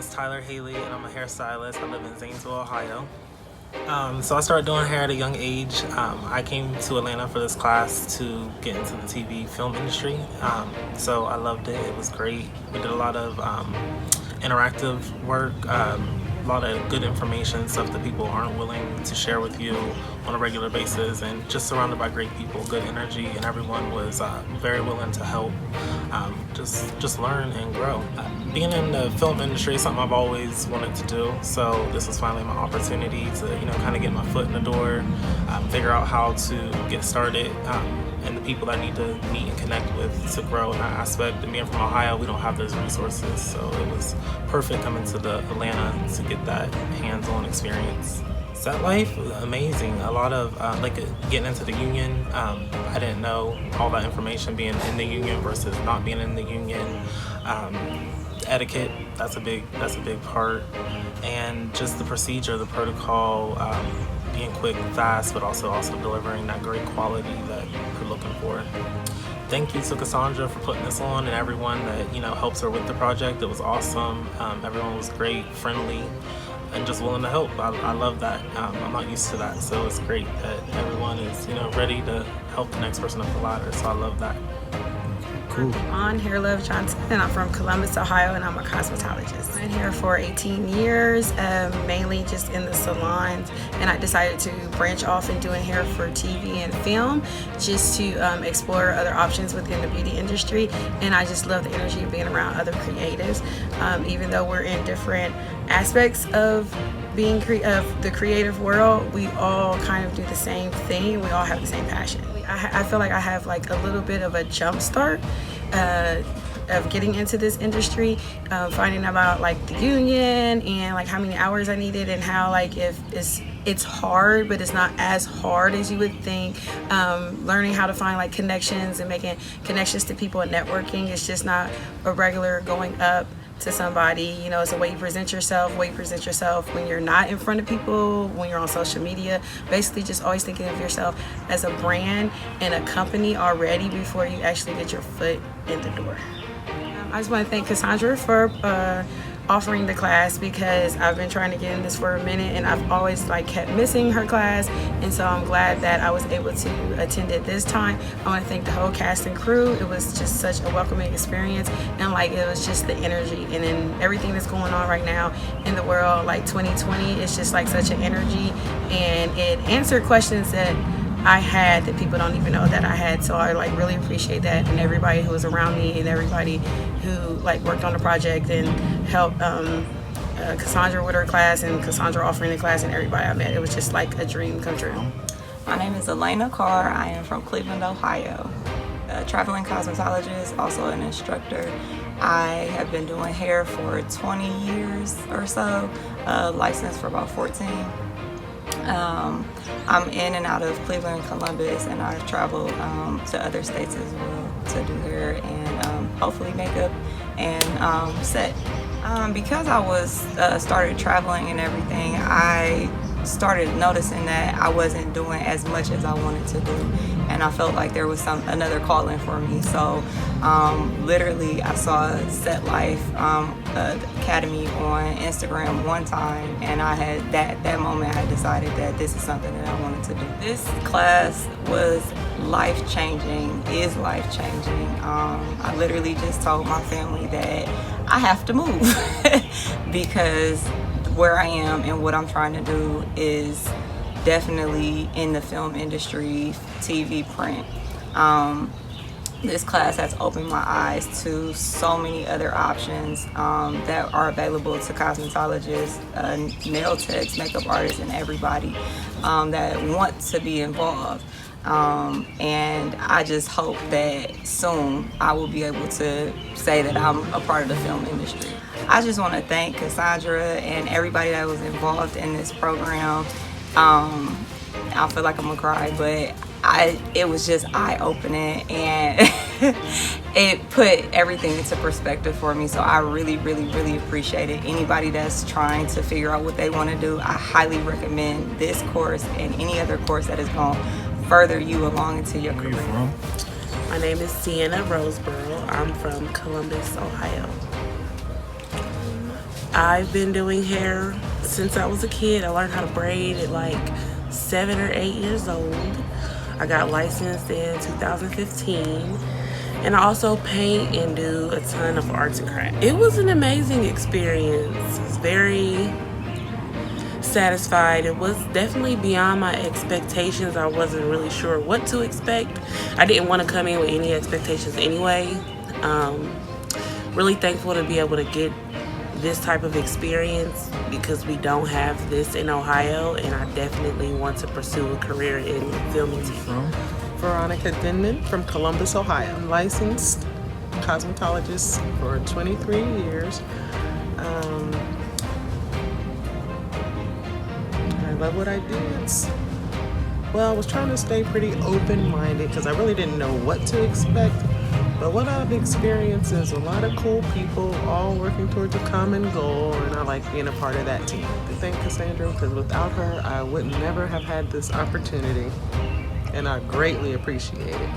is Tyler Haley, and I'm a hairstylist. I live in Zanesville, Ohio. So I started doing hair at a young age. I came to Atlanta for this class to get into the TV film industry. So I loved it. It was great. We did a lot of interactive work, a lot of good information, stuff that people aren't willing to share with you on a regular basis, and just surrounded by great people, good energy, and everyone was very willing to help just learn and grow. Being in the film industry is something I've always wanted to do, so this was finally my opportunity to kind of get my foot in the door, figure out how to get started, and the people that I need to meet and connect with to grow in that aspect. And being from Ohio, we don't have those resources, so it was perfect coming to the Atlanta to get that hands-on experience. Set life, amazing. A lot of getting into the union. I didn't know all that information being in the union versus not being in the union. Etiquette, that's a big part, and just the procedure, the protocol, being quick, fast, but also delivering that great quality that you're looking for. Thank you to Cassandra for putting this on, and everyone that helps her with the project. It was awesome. Everyone was great, friendly, and just willing to help. I love that. I'm not used to that, so it's great that everyone is ready to help the next person up the ladder. So I love that. Cool. I'm Hair Love Johnson, and I'm from Columbus, Ohio, and I'm a cosmetologist. I've been here for 18 years, mainly just in the salons, and I decided to branch off and doing hair for TV and film, just to explore other options within the beauty industry. And I just love the energy of being around other creatives, even though we're in different aspects of being of the creative world. We all kind of do the same thing. We all have the same passion. I feel like I have like a little bit of a jump start of getting into this industry, finding about like the union and like how many hours I needed, and how like if it's hard, but it's not as hard as you would think. Learning how to find like connections and making connections to people and networking. It's just not a regular going up to somebody. It's a way you present yourself, when you're not in front of people, when you're on social media. Basically just always thinking of yourself as a brand and a company already before you actually get your foot in the door. I just want to thank Cassandra for offering the class, because I've been trying to get in this for a minute and I've always kept missing her class, and so I'm glad that I was able to attend it this time. I want to thank the whole cast and crew. It was just such a welcoming experience, and it was just the energy, and then everything that's going on right now in the world, 2020, it's just such an energy, and it answered questions that I had that people don't even know that I had. So I really appreciate that, and everybody who was around me and everybody who worked on the project and helped Cassandra with her class, and Cassandra offering the class, and everybody I met. It was just like a dream come true. My name is Elena Carr. I am from Cleveland, Ohio. A traveling cosmetologist, also an instructor. I have been doing hair for 20 years or so, licensed for about 14. I'm in and out of Cleveland and Columbus, and I've traveled to other states as well to do hair and hopefully makeup and set. Because I was started traveling and everything, I started noticing that I wasn't doing as much as I wanted to do, and I felt like there was another calling for me. So literally I saw Set Life Academy on Instagram one time, and I had that moment I decided that this is something that I wanted to do. This class was life-changing, is life-changing. I literally just told my family that I have to move because where I am and what I'm trying to do is definitely in the film industry, TV, print. This class has opened my eyes to so many other options that are available to cosmetologists, nail techs, makeup artists, and everybody that wants to be involved. And I just hope that soon I will be able to say that I'm a part of the film industry. I just want to thank Cassandra and everybody that was involved in this program. I feel like I'm gonna cry, but it was just eye-opening, and it put everything into perspective for me. So I really, really, really appreciate it. Anybody that's trying to figure out what they want to do, I highly recommend this course and any other course that is going to further you along into your career. Where are you from? My name is Sienna Roseborough. I'm from Columbus, Ohio. I've been doing hair since I was a kid. I learned how to braid at like 7 or 8 years old. I got licensed in 2015. And I also paint and do a ton of arts and crafts. It was an amazing experience. I was very satisfied. It was definitely beyond my expectations. I wasn't really sure what to expect. I didn't want to come in with any expectations anyway. Really thankful to be able to get this type of experience because we don't have this in Ohio, and I definitely want to pursue a career in filming TV. Veronica Denman from Columbus, Ohio. I'm licensed cosmetologist for 23 years. I love what I do. I was trying to stay pretty open-minded because I really didn't know what to expect. But what I've experienced is a lot of cool people all working towards a common goal, and I like being a part of that team. I thank Cassandra because without her, I would never have had this opportunity, and I greatly appreciate it.